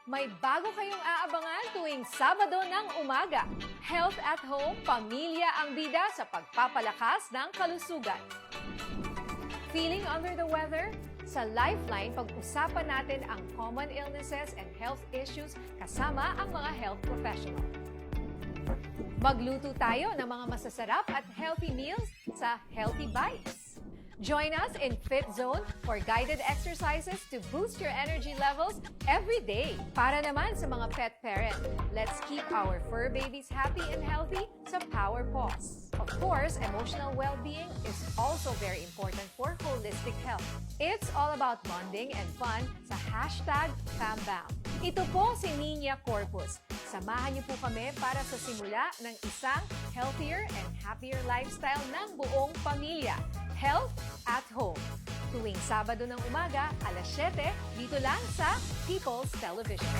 May bago kayong aabangan tuwing Sabado ng umaga. Health at Home, pamilya ang bida sa pagpapalakas ng kalusugan. Feeling under the weather? Sa Lifeline, pag-usapan natin ang common illnesses and health issues kasama ang mga health professional. Magluto tayo ng mga masasarap at healthy meals sa Healthy Bites. Join us in Fit Zone for guided exercises to boost your energy levels every day. Para naman sa mga pet parent, let's keep our fur babies happy and healthy sa Power Paws. Of course, emotional well-being is also very important for holistic health. It's all about bonding and fun sa #FamBam. Ito po si Nina Corpus. Samahan niyo po kami para sa simula ng isang healthier and happier lifestyle ng buong pamilya. Health at Home. Tuwing Sabado ng umaga, alas 7, dito lang sa People's Television.